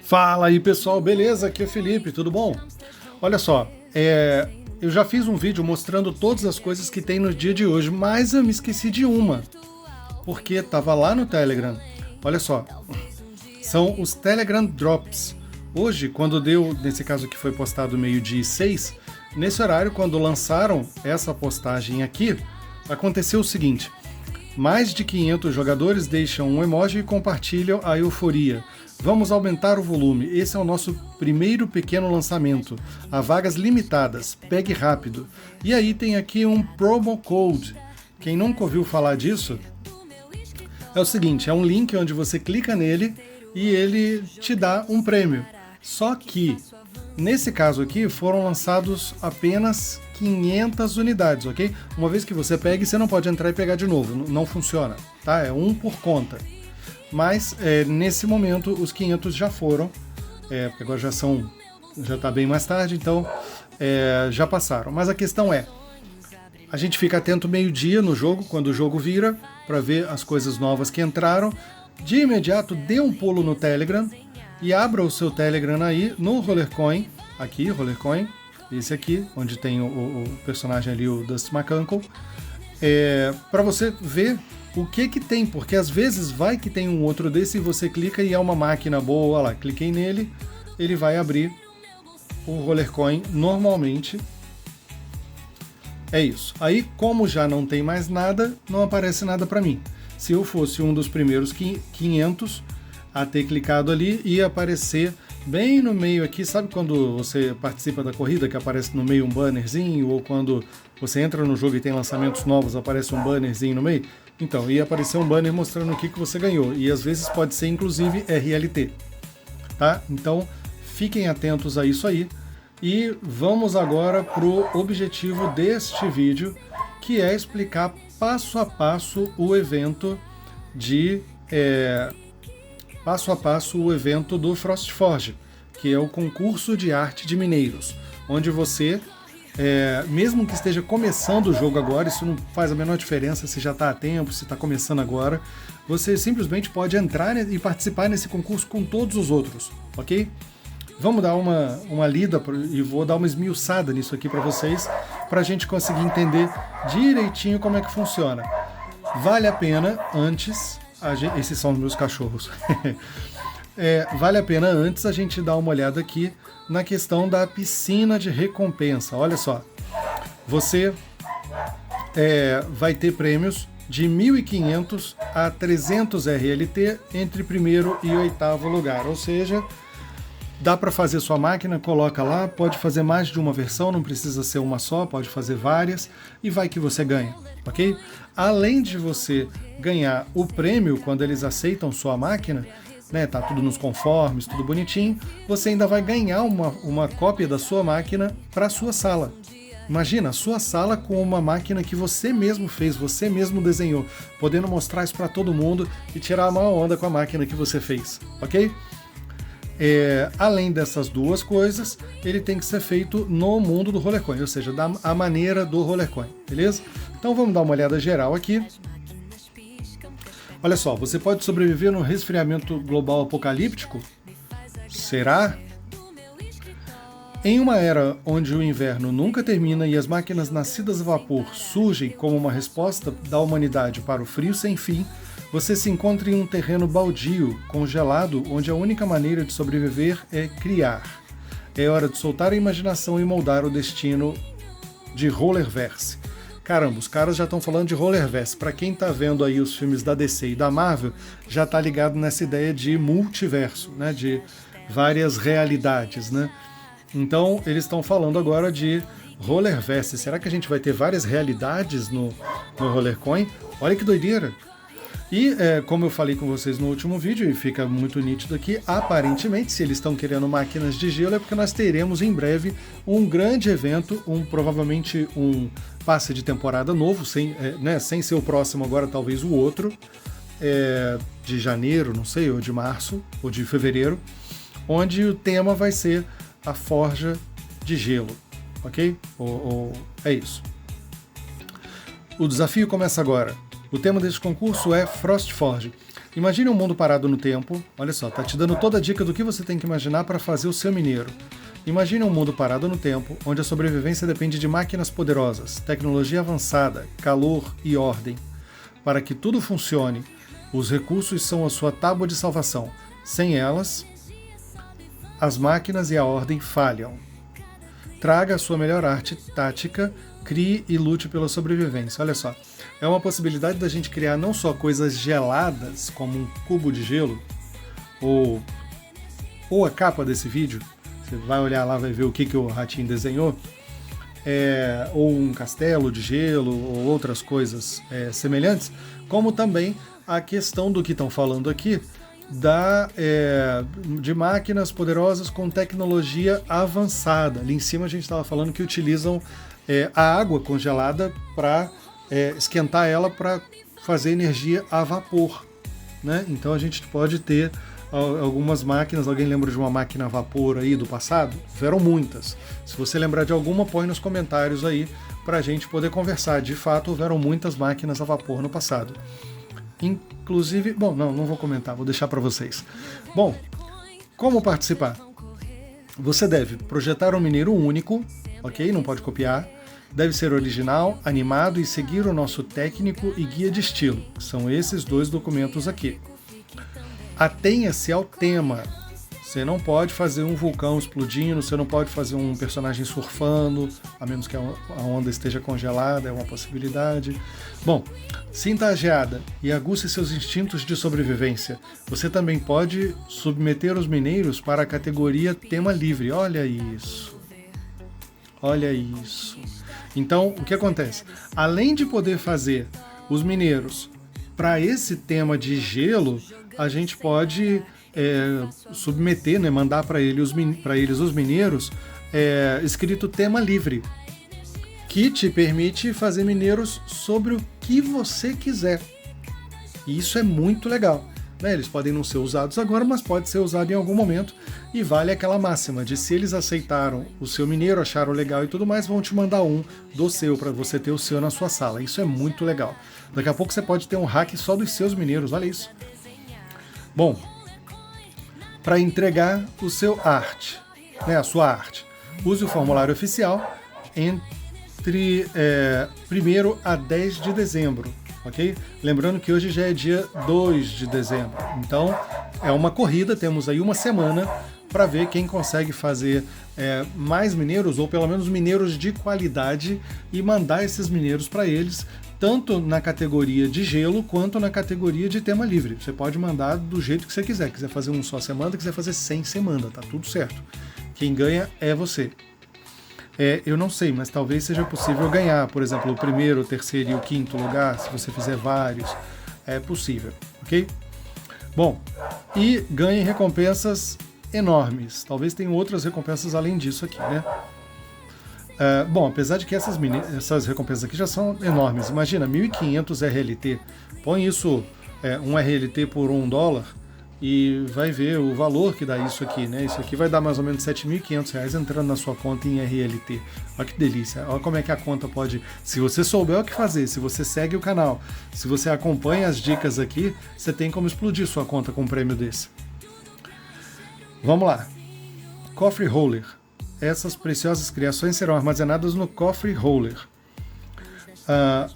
Fala aí pessoal, beleza? Aqui é o Felipe, tudo bom? Olha só, eu já fiz um vídeo mostrando todas as coisas que tem no dia de hoje, mas eu me esqueci de uma, porque estava lá no Telegram. Olha só, são os Telegram Drops. Hoje, quando deu, nesse caso aqui foi postado meio-dia e 6, nesse horário, quando lançaram essa postagem aqui, aconteceu o seguinte: mais de 500 jogadores deixam um emoji e compartilham a euforia. Vamos aumentar o volume. Esse é o nosso primeiro pequeno lançamento. Há vagas limitadas. Pegue rápido. E aí tem aqui um promo code. Quem nunca ouviu falar disso, é o seguinte, é um link onde você clica nele e ele te dá um prêmio. Só que, nesse caso aqui, foram lançados apenas 500 unidades, ok? Uma vez que você pega, você não pode entrar e pegar de novo. Não funciona, tá? É um por conta. Mas nesse momento os 500 já foram, porque agora já está bem mais tarde, então já passaram. Mas a questão é, a gente fica atento meio-dia no jogo, quando o jogo vira, para ver as coisas novas que entraram. De imediato, dê um pulo no Telegram e abra o seu Telegram aí no Rollercoin, aqui, Rollercoin, esse aqui, onde tem o personagem ali, o Dusty McCunkle, para você ver o que tem, porque às vezes vai que tem um outro desse e você clica e é uma máquina boa, olha lá, cliquei nele, ele vai abrir o Rollercoin normalmente. É isso. Aí, como já não tem mais nada, não aparece nada para mim. Se eu fosse um dos primeiros 500 a ter clicado ali, ia aparecer bem no meio aqui, sabe quando você participa da corrida que aparece no meio um bannerzinho, ou quando você entra no jogo e tem lançamentos novos, aparece um bannerzinho no meio? Então, ia aparecer um banner mostrando o que você ganhou, e às vezes pode ser inclusive RLT, tá? Então, fiquem atentos a isso aí, e vamos agora para o objetivo deste vídeo, que é explicar passo a passo o evento do Frostforge, que é o concurso de arte de mineiros, onde você, mesmo que esteja começando o jogo agora, isso não faz a menor diferença se já está a tempo, se está começando agora, você simplesmente pode entrar e participar nesse concurso com todos os outros, ok? Vamos dar uma lida e vou dar uma esmiuçada nisso aqui para vocês, para a gente conseguir entender direitinho como é que funciona. Vale a pena antes... esses são os meus cachorros. Vale a pena antes a gente dar uma olhada aqui na questão da piscina de recompensa. Olha só, você vai ter prêmios de 1.500 a 300 RLT entre primeiro e oitavo lugar, ou seja, dá para fazer sua máquina, coloca lá, pode fazer mais de uma versão, não precisa ser uma só, pode fazer várias, e vai que você ganha, ok? Além de você ganhar o prêmio quando eles aceitam sua máquina, né, tá tudo nos conformes, tudo bonitinho, você ainda vai ganhar uma cópia da sua máquina para sua sala. Imagina, a sua sala com uma máquina que você mesmo fez, você mesmo desenhou, podendo mostrar isso para todo mundo e tirar a maior onda com a máquina que você fez, ok? Além dessas duas coisas, ele tem que ser feito no mundo do Rollercoin, ou seja, da maneira do Rollercoin, beleza? Então vamos dar uma olhada geral aqui. Olha só, você pode sobreviver no resfriamento global apocalíptico? Será? Em uma era onde o inverno nunca termina e as máquinas nascidas a vapor surgem como uma resposta da humanidade para o frio sem fim, você se encontra em um terreno baldio, congelado, onde a única maneira de sobreviver é criar. É hora de soltar a imaginação e moldar o destino de Rollerverse. Caramba, os caras já estão falando de Rollerverse. Para quem está vendo aí os filmes da DC e da Marvel, já está ligado nessa ideia de multiverso, né? De várias realidades, né? Então, eles estão falando agora de Rollerverse. Será que a gente vai ter várias realidades no Rollercoin? Olha que doideira! E, como eu falei com vocês no último vídeo, e fica muito nítido aqui, aparentemente, se eles estão querendo máquinas de gelo, é porque nós teremos em breve um grande evento, provavelmente um passe de temporada novo, sem ser o próximo agora, talvez o outro, de janeiro, não sei, ou de março, ou de fevereiro, onde o tema vai ser a forja de gelo, ok? É isso. O desafio começa agora. O tema desse concurso é Frostforge. Imagine um mundo parado no tempo. Olha só, tá te dando toda a dica do que você tem que imaginar para fazer o seu mineiro. Imagine um mundo parado no tempo, onde a sobrevivência depende de máquinas poderosas, tecnologia avançada, calor e ordem. Para que tudo funcione, os recursos são a sua tábua de salvação. Sem elas, as máquinas e a ordem falham. Traga a sua melhor arte tática, crie e lute pela sobrevivência. Olha só, é uma possibilidade da gente criar não só coisas geladas, como um cubo de gelo, ou a capa desse vídeo, você vai olhar lá, vai ver o que o ratinho desenhou, ou um castelo de gelo, ou outras coisas semelhantes, como também a questão do que estão falando aqui, de máquinas poderosas com tecnologia avançada. Ali em cima a gente estava falando que utilizam a água congelada para esquentar ela para fazer energia a vapor, né? Então a gente pode ter algumas máquinas. Alguém lembra de uma máquina a vapor aí do passado? Houveram muitas. Se você lembrar de alguma, põe nos comentários aí para a gente poder conversar. De fato, houveram muitas máquinas a vapor no passado. Inclusive, bom, não vou comentar, vou deixar para vocês. Bom, como participar? Você deve projetar um mineiro único, ok? Não pode copiar. Deve ser original, animado e seguir o nosso técnico e guia de estilo. São esses dois documentos aqui. Atenha-se ao tema. Você não pode fazer um vulcão explodindo, você não pode fazer um personagem surfando, a menos que a onda esteja congelada, é uma possibilidade. Bom, sinta a geada e aguce seus instintos de sobrevivência. Você também pode submeter os mineiros para a categoria tema livre. Olha isso. Olha isso. Então, o que acontece? Além de poder fazer os mineiros para esse tema de gelo, a gente pode submeter, né, mandar para eles os mineiros escrito tema livre, que te permite fazer mineiros sobre o que você quiser. E isso é muito legal. Né? Eles podem não ser usados agora, mas pode ser usado em algum momento, e vale aquela máxima de se eles aceitaram o seu mineiro, acharam legal e tudo mais, vão te mandar um do seu, para você ter o seu na sua sala. Isso é muito legal. Daqui a pouco você pode ter um hack só dos seus mineiros, olha isso. Bom, para entregar o seu arte, né, a sua arte, use o formulário oficial entre 1º a 10 de dezembro. Ok? Lembrando que hoje já é dia 2 de dezembro, então é uma corrida, temos aí uma semana para ver quem consegue fazer mais mineiros, ou pelo menos mineiros de qualidade, e mandar esses mineiros para eles, tanto na categoria de gelo, quanto na categoria de tema livre. Você pode mandar do jeito que você quiser fazer um só semana, quiser fazer 100 semana, tá tudo certo. Quem ganha é você. Eu não sei, mas talvez seja possível ganhar, por exemplo, o 1º, o 3º e o 5º lugar, se você fizer vários, é possível, ok? Bom, e ganhe recompensas enormes, talvez tenham outras recompensas além disso aqui, né? Bom, apesar de que essas recompensas aqui já são enormes, imagina, 1.500 RLT, põe isso, um RLT por $1, e vai ver o valor que dá isso aqui, né? Isso aqui vai dar mais ou menos R$7.500 entrando na sua conta em RLT. Olha que delícia, olha como é que a conta pode... Se você souber o que fazer, se você segue o canal, se você acompanha as dicas aqui, você tem como explodir sua conta com um prêmio desse. Vamos lá. Cofre Roller. Essas preciosas criações serão armazenadas no Cofre Roller.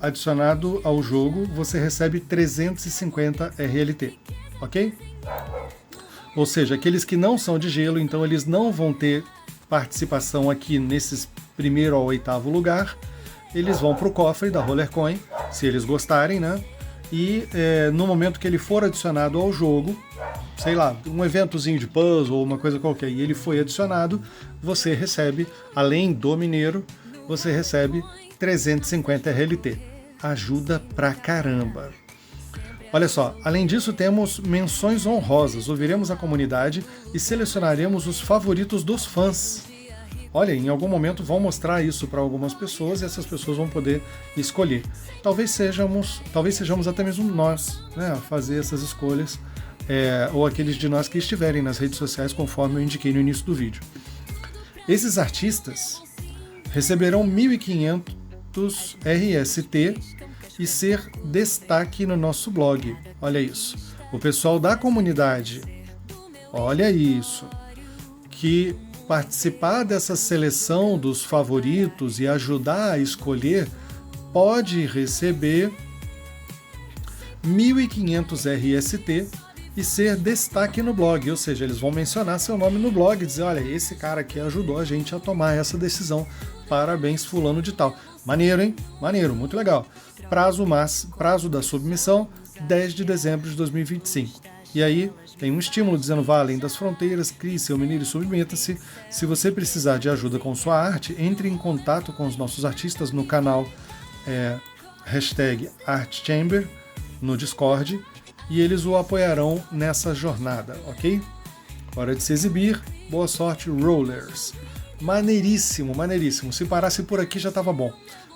Adicionado ao jogo, você recebe 350 RLT. Ok? Ou seja, aqueles que não são de gelo, então eles não vão ter participação aqui nesses 1º ao 8º lugar. Eles vão para o cofre da Roller Coin, se eles gostarem, né? E no momento que ele for adicionado ao jogo, sei lá, um eventozinho de puzzle ou uma coisa qualquer, e ele foi adicionado, você recebe, além do mineiro, você recebe 350 RLT. Ajuda pra caramba. Olha só, além disso temos menções honrosas, ouviremos a comunidade e selecionaremos os favoritos dos fãs. Olha, em algum momento vão mostrar isso para algumas pessoas e essas pessoas vão poder escolher. Talvez sejamos até mesmo nós, né, a fazer essas escolhas, ou aqueles de nós que estiverem nas redes sociais, conforme eu indiquei no início do vídeo. Esses artistas receberão 1.500 RST e ser destaque no nosso blog. Olha isso. O pessoal da comunidade, olha isso, que participar dessa seleção dos favoritos e ajudar a escolher pode receber 1.500 RST e ser destaque no blog, ou seja, eles vão mencionar seu nome no blog e dizer, olha, esse cara aqui ajudou a gente a tomar essa decisão, parabéns fulano de tal. Maneiro, hein? Maneiro, muito legal. Prazo da submissão, 10 de dezembro de 2025. E aí tem um estímulo dizendo, vá além das fronteiras, crie seu mineiro e submeta-se. Se você precisar de ajuda com sua arte, entre em contato com os nossos artistas no canal #ArtChamber no Discord, e eles o apoiarão nessa jornada, ok? Hora de se exibir, boa sorte, Rollers. Maneiríssimo, maneiríssimo. Se parasse por aqui já estava bom.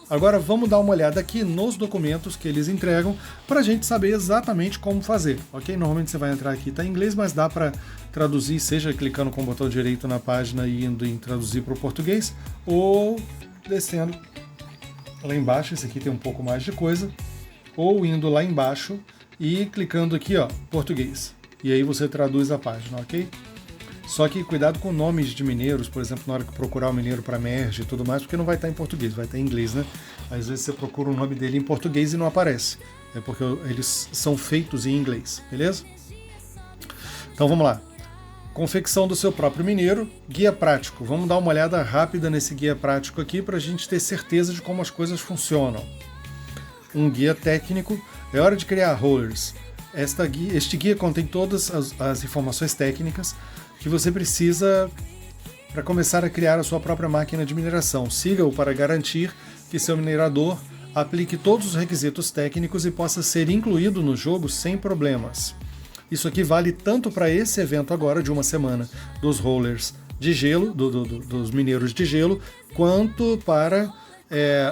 Agora vamos dar uma olhada aqui nos documentos que eles entregam para a gente saber exatamente como fazer, ok? Normalmente você vai entrar aqui, está em inglês, mas dá para traduzir, seja clicando com o botão direito na página e indo em traduzir para o português, ou descendo lá embaixo, esse aqui tem um pouco mais de coisa, ou indo lá embaixo e clicando aqui, ó, português. E aí você traduz a página, ok? Só que cuidado com nomes de mineiros, por exemplo, na hora que procurar o mineiro para merge e tudo mais, porque não vai estar em português, vai estar em inglês, né? Às vezes você procura o nome dele em português e não aparece. É porque eles são feitos em inglês, beleza? Então vamos lá. Confecção do seu próprio mineiro, guia prático. Vamos dar uma olhada rápida nesse guia prático aqui para a gente ter certeza de como as coisas funcionam. Um guia técnico. É hora de criar rollers. Este guia contém todas as informações técnicas que você precisa para começar a criar a sua própria máquina de mineração. Siga-o para garantir que seu minerador aplique todos os requisitos técnicos e possa ser incluído no jogo sem problemas. Isso aqui vale tanto para esse evento agora de uma semana dos rollers de gelo, dos mineiros de gelo, quanto para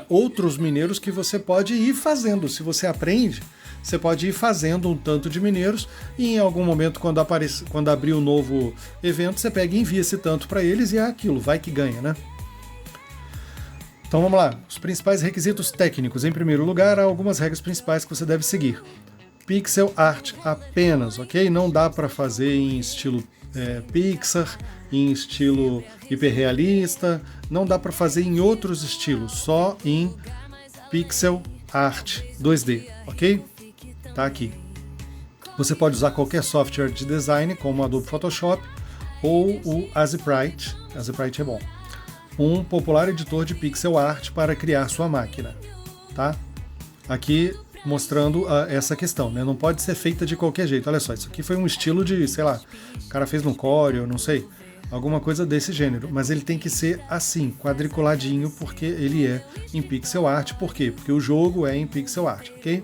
outros mineiros que você pode ir fazendo. Se você aprende, você pode ir fazendo um tanto de mineiros e em algum momento, quando abrir o novo evento, você pega e envia esse tanto para eles e é aquilo, vai que ganha, né? Então vamos lá, os principais requisitos técnicos. Em primeiro lugar, há algumas regras principais que você deve seguir. Pixel art apenas, ok? Não dá para fazer em estilo Pixar, em estilo hiperrealista, não dá para fazer em outros estilos, só em pixel art 2D, ok? Tá aqui. Você pode usar qualquer software de design, como o Adobe Photoshop ou o Azprite. Azprite é bom. Um popular editor de pixel art para criar sua máquina, tá? Aqui mostrando essa questão, né? Não pode ser feita de qualquer jeito. Olha só, isso aqui foi um estilo de, sei lá, o cara fez no Corel, não sei, alguma coisa desse gênero, mas ele tem que ser assim, quadriculadinho, porque ele é em pixel art. Por quê? Porque o jogo é em pixel art, ok?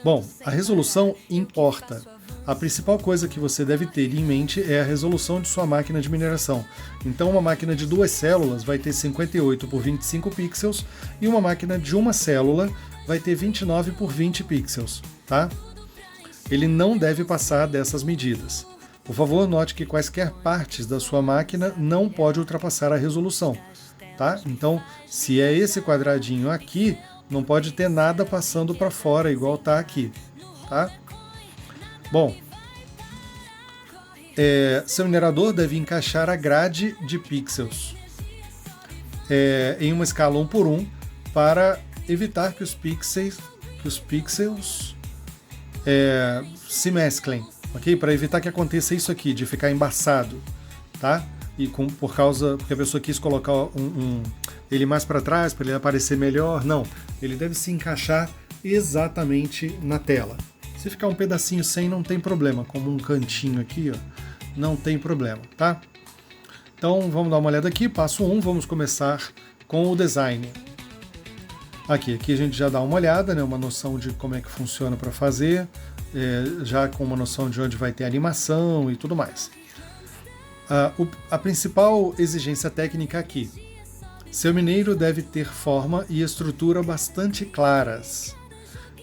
Bom, a resolução importa. A principal coisa que você deve ter em mente é a resolução de sua máquina de mineração. Então uma máquina de 2 células vai ter 58 por 25 pixels e uma máquina de uma célula vai ter 29 por 20 pixels, tá? Ele não deve passar dessas medidas. Por favor, note que quaisquer partes da sua máquina não pode ultrapassar a resolução, tá? Então, se é esse quadradinho aqui, não pode ter nada passando para fora, igual tá aqui, tá? Bom, seu minerador deve encaixar a grade de pixels em uma escala 1 por 1 para evitar que os pixels se mesclem, ok? Para evitar que aconteça isso aqui, de ficar embaçado, tá? E porque a pessoa quis colocar ele mais para trás, para ele aparecer melhor. Não, ele deve se encaixar exatamente na tela. Se ficar um pedacinho sem, não tem problema, como um cantinho aqui, ó, não tem problema, tá? Então vamos dar uma olhada aqui, passo 1, vamos começar com o design. Aqui a gente já dá uma olhada, né, uma noção de como é que funciona para fazer, já com uma noção de onde vai ter animação e tudo mais. A principal exigência técnica aqui: seu mineiro deve ter forma e estrutura bastante claras.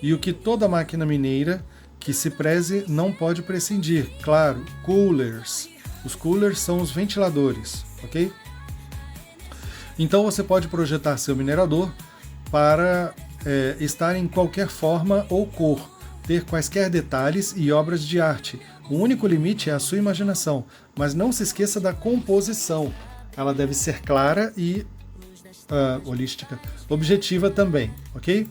E o que toda máquina mineira que se preze não pode prescindir, claro, coolers. Os coolers são os ventiladores, ok? Então você pode projetar seu minerador para estar em qualquer forma ou cor, ter quaisquer detalhes e obras de arte. O único limite é a sua imaginação, mas não se esqueça da composição. Ela deve ser clara e holística, objetiva também, ok?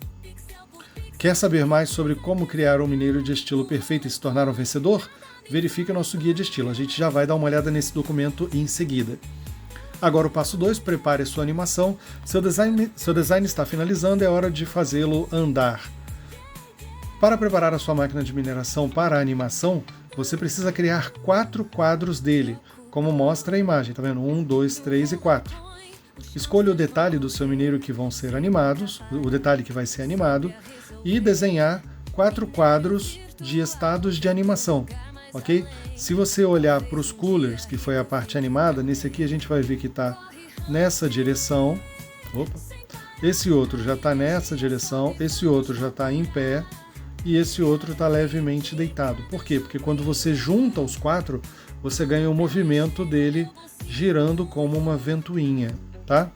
Quer saber mais sobre como criar um mineiro de estilo perfeito e se tornar um vencedor? Verifique o nosso guia de estilo. A gente já vai dar uma olhada nesse documento em seguida. Agora o passo 2, prepare a sua animação. Seu design está finalizando, é hora de fazê-lo andar. Para preparar a sua máquina de mineração para a animação, você precisa criar 4 quadros dele, como mostra a imagem, tá vendo? 1, 2, 3 e 4. Escolha o detalhe do seu mineiro que vão ser animados, o detalhe que vai ser animado, e desenhar 4 quadros de estados de animação, ok? Se você olhar para os coolers, que foi a parte animada, nesse aqui a gente vai ver que está nessa direção. Opa. Esse outro já está nessa direção, esse outro já está em pé e esse outro está levemente deitado. Por quê? Porque quando você junta os 4, você ganha o movimento dele girando como uma ventoinha, tá?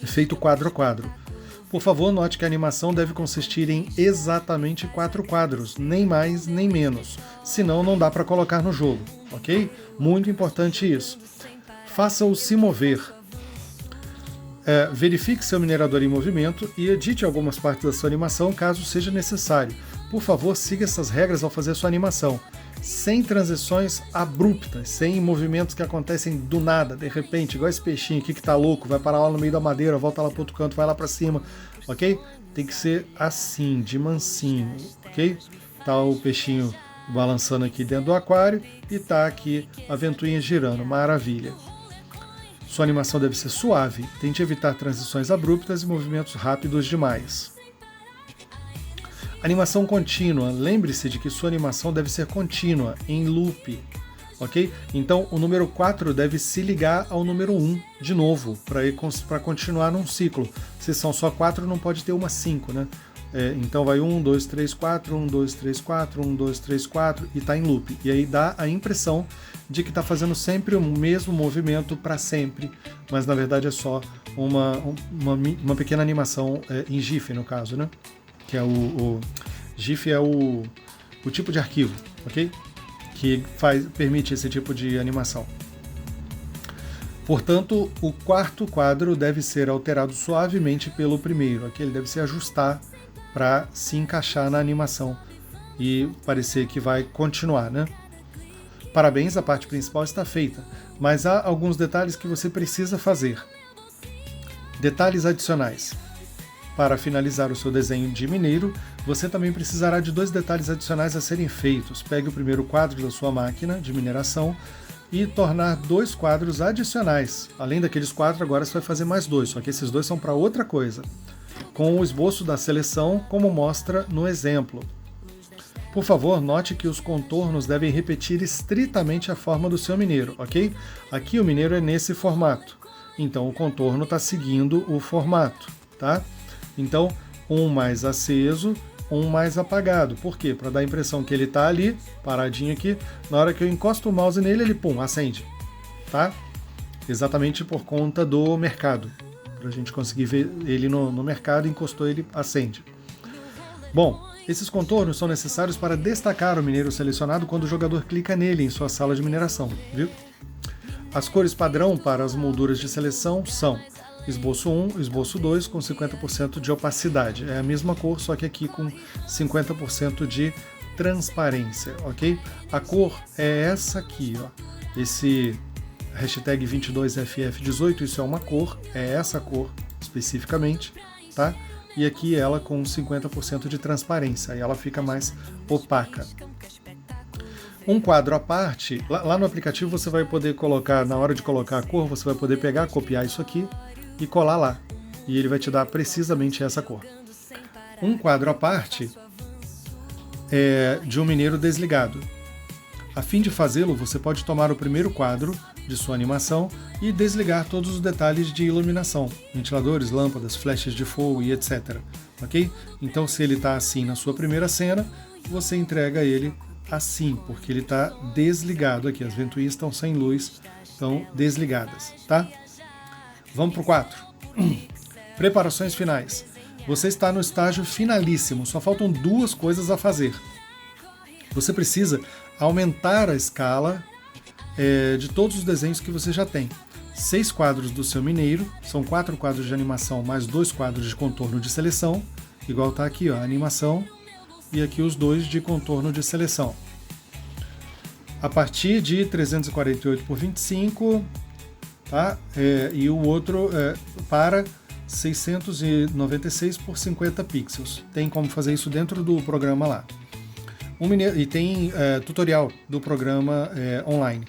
Feito quadro a quadro. Por favor, note que a animação deve consistir em exatamente 4 quadros, nem mais nem menos. Senão não dá para colocar no jogo, ok? Muito importante isso. Faça-o se mover. Verifique seu minerador em movimento e edite algumas partes da sua animação caso seja necessário. Por favor, siga essas regras ao fazer sua animação. Sem transições abruptas, sem movimentos que acontecem do nada, de repente, igual esse peixinho aqui que tá louco, vai parar lá no meio da madeira, volta lá pro outro canto, vai lá para cima, ok? Tem que ser assim, de mansinho, ok? Tá o peixinho balançando aqui dentro do aquário e tá aqui a ventoinha girando, maravilha. Sua animação deve ser suave, tente evitar transições abruptas e movimentos rápidos demais. Animação contínua. Lembre-se de que sua animação deve ser contínua, em loop, ok? Então o número 4 deve se ligar ao número 1 de novo, para continuar num ciclo. Se são só 4, não pode ter uma 5, né? Então vai 1, 2, 3, 4, 1, 2, 3, 4, 1, 2, 3, 4 e está em loop. E aí dá a impressão de que está fazendo sempre o mesmo movimento para sempre, mas na verdade é só uma pequena animação em GIF, no caso, né? Que é o GIF é o tipo de arquivo, ok? Que permite esse tipo de animação. Portanto, o 4º quadro deve ser alterado suavemente pelo primeiro, ok? Ele deve se ajustar para se encaixar na animação e parecer que vai continuar, né? Parabéns, a parte principal está feita, mas há alguns detalhes que você precisa fazer. Detalhes adicionais. Para finalizar o seu desenho de mineiro, você também precisará de 2 detalhes adicionais a serem feitos. Pegue o primeiro quadro da sua máquina de mineração e tornar 2 quadros adicionais. Além daqueles 4, agora você vai fazer mais 2, só que esses 2 são para outra coisa. Com o esboço da seleção, como mostra no exemplo. Por favor, note que os contornos devem repetir estritamente a forma do seu mineiro, ok? Aqui o mineiro é nesse formato, então o contorno está seguindo o formato, tá? Então, um mais aceso, um mais apagado. Por quê? Para dar a impressão que ele está ali, paradinho aqui, na hora que eu encosto o mouse nele, ele, pum, acende, tá? Exatamente por conta do mercado. Para a gente conseguir ver ele no mercado, encostou ele, acende. Bom, esses contornos são necessários para destacar o mineiro selecionado quando o jogador clica nele em sua sala de mineração, viu? As cores padrão para as molduras de seleção são esboço 1, esboço 2 com 50% de opacidade. É a mesma cor, só que aqui com 50% de transparência, ok? A cor é essa aqui, ó. Esse hashtag 22FF18, isso é uma cor, é essa cor especificamente, tá? E aqui ela com 50% de transparência, aí ela fica mais opaca. Um quadro à parte, lá no aplicativo você vai poder colocar, na hora de colocar a cor, você vai poder pegar, copiar isso aqui e colar lá. E ele vai te dar precisamente essa cor. Um quadro à parte é de um mineiro desligado. A fim de fazê-lo, você pode tomar o primeiro quadro de sua animação e desligar todos os detalhes de iluminação, ventiladores, lâmpadas, flechas de fogo e etc. Ok? Então, se ele está assim na sua primeira cena, você entrega ele assim, porque ele está desligado aqui. As ventoinhas estão sem luz, estão desligadas, tá? Vamos para o 4. Preparações finais. Você está no estágio finalíssimo, só faltam 2 coisas a fazer. Você precisa aumentar a escala de todos os desenhos que você já tem. 6 quadros do seu mineiro, são 4 quadros de animação mais 2 quadros de contorno de seleção, igual está aqui, ó, animação, e aqui os 2 de contorno de seleção. A partir de 348 por 25, tá? E o outro para 696 por 50 pixels. Tem como fazer isso dentro do programa lá. E tem tutorial do programa online.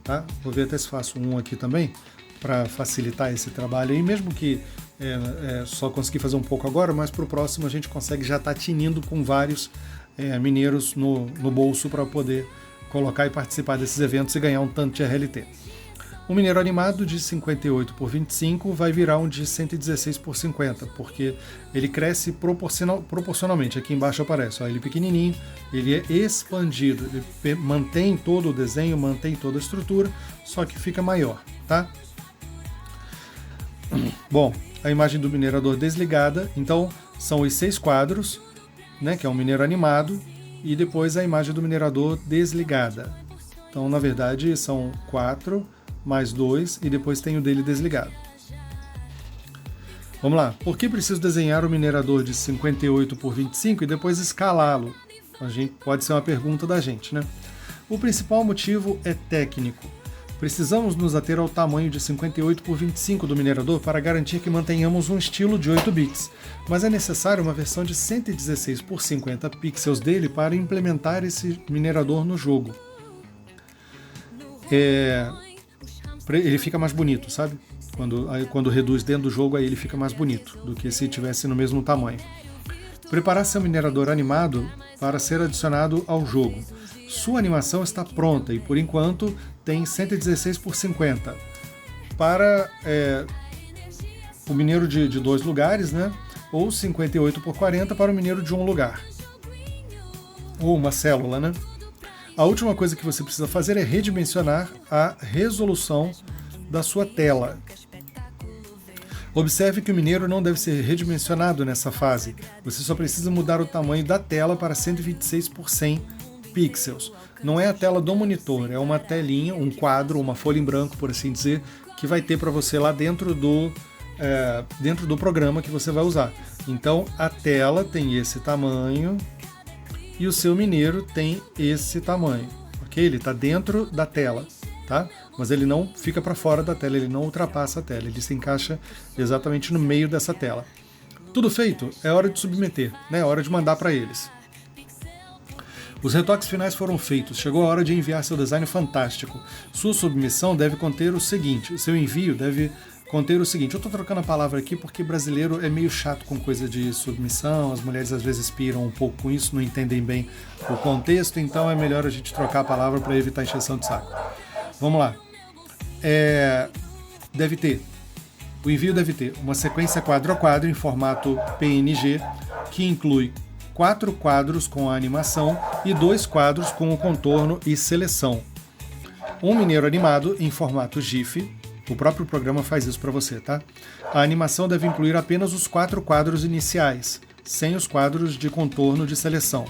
Tá? Vou ver até se faço um aqui também, para facilitar esse trabalho aí, mesmo que só consegui fazer um pouco agora, mas para o próximo a gente consegue já estar tinindo com vários mineiros no bolso para poder colocar e participar desses eventos e ganhar um tanto de RLT. Um mineiro animado de 58 por 25 vai virar um de 116 por 50, porque ele cresce proporcionalmente. Aqui embaixo aparece, ó, ele pequenininho, ele é expandido, ele mantém todo o desenho, mantém toda a estrutura, só que fica maior, tá? Bom, a imagem do minerador desligada, então são os 6 quadros, né, que é um mineiro animado, e depois a imagem do minerador desligada. Então, na verdade, são 4 mais 2 e depois tem o dele desligado. Vamos lá. Por que preciso desenhar o minerador de 58 por 25 e depois escalá-lo? Pode ser uma pergunta da gente, né? O principal motivo é técnico. Precisamos nos ater ao tamanho de 58 por 25 do minerador para garantir que mantenhamos um estilo de 8 bits, mas é necessário uma versão de 116 por 50 pixels dele para implementar esse minerador no jogo. Ele fica mais bonito, sabe? Quando reduz dentro do jogo, aí ele fica mais bonito do que se tivesse no mesmo tamanho. Preparar seu minerador animado para ser adicionado ao jogo. Sua animação está pronta e, por enquanto, tem 116 por 50. Para o mineiro de 2 lugares, né? Ou 58 por 40 para o mineiro de 1 lugar. Ou uma célula, né? A última coisa que você precisa fazer é redimensionar a resolução da sua tela. Observe que o mineiro não deve ser redimensionado nessa fase. Você só precisa mudar o tamanho da tela para 126 por 100 pixels. Não é a tela do monitor, é uma telinha, um quadro, uma folha em branco, por assim dizer, que vai ter para você lá dentro do programa que você vai usar. Então a tela tem esse tamanho e o seu mineiro tem esse tamanho, ok? Ele está dentro da tela, tá? Mas ele não fica para fora da tela, ele não ultrapassa a tela, ele se encaixa exatamente no meio dessa tela. Tudo feito, é hora de submeter, né? É hora de mandar para eles. Os retoques finais foram feitos, chegou a hora de enviar seu design fantástico. Sua submissão deve conter o seguinte, seu envio deve conter o seguinte, eu estou trocando a palavra aqui porque brasileiro é meio chato com coisa de submissão, as mulheres às vezes piram um pouco com isso, não entendem bem o contexto, então é melhor a gente trocar a palavra para evitar encheção de saco. Vamos lá. O envio deve ter uma sequência quadro a quadro em formato PNG, que inclui 4 quadros com a animação e 2 quadros com o contorno e seleção. Um mineiro animado em formato GIF, o próprio programa faz isso para você, tá? A animação deve incluir apenas os 4 quadros iniciais, sem os quadros de contorno de seleção.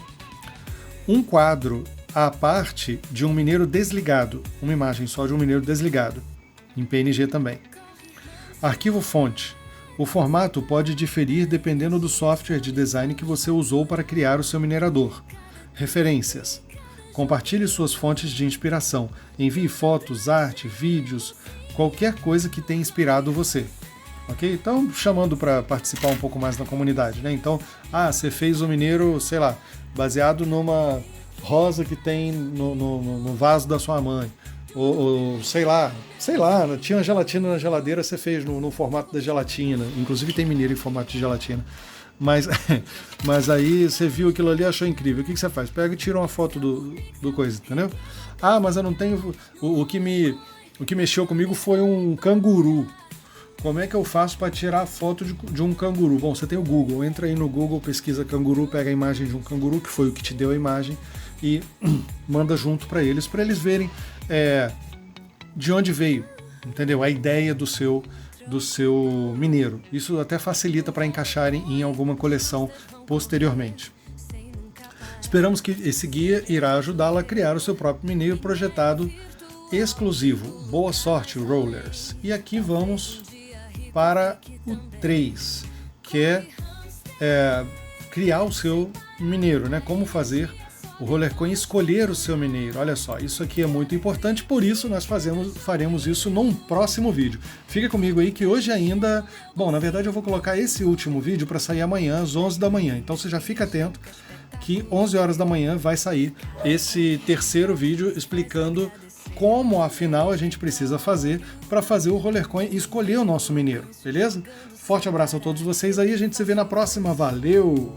Um quadro à parte de um mineiro desligado, uma imagem só de um mineiro desligado, em PNG também. Arquivo fonte. O formato pode diferir dependendo do software de design que você usou para criar o seu minerador. Referências. Compartilhe suas fontes de inspiração. Envie fotos, arte, vídeos, qualquer coisa que tenha inspirado você. Ok? Então, chamando para participar um pouco mais da comunidade, né? Então, você fez o mineiro, sei lá, baseado numa rosa que tem no vaso da sua mãe. Ou sei lá, tinha gelatina na geladeira, você fez no formato da gelatina. Inclusive tem mineiro em formato de gelatina. Mas aí você viu aquilo ali e achou incrível. O que você faz? Pega e tira uma foto do coisa, entendeu? Mas eu não tenho... O que mexeu comigo foi um canguru. Como é que eu faço para tirar a foto de um canguru? Bom, você tem o Google. Entra aí no Google, pesquisa canguru, pega a imagem de um canguru, que foi o que te deu a imagem, e manda junto para eles verem de onde veio, entendeu? A ideia do seu do seu mineiro. Isso até facilita para encaixarem em alguma coleção posteriormente. Esperamos que esse guia irá ajudá-la a criar o seu próprio mineiro projetado exclusivo. Boa sorte, Rollers! E aqui vamos para o 3, que é criar o seu mineiro, né? Como fazer o Roller Coin escolher o seu mineiro. Olha só, isso aqui é muito importante, por isso nós faremos isso num próximo vídeo. Fica comigo aí que hoje ainda... Bom, na verdade eu vou colocar esse último vídeo para sair amanhã, às 11 da manhã. Então você já fica atento que 11 horas da manhã vai sair esse terceiro vídeo explicando como, afinal, a gente precisa fazer para fazer o Roller Coin e escolher o nosso mineiro, beleza? Forte abraço a todos vocês aí, a gente se vê na próxima, valeu!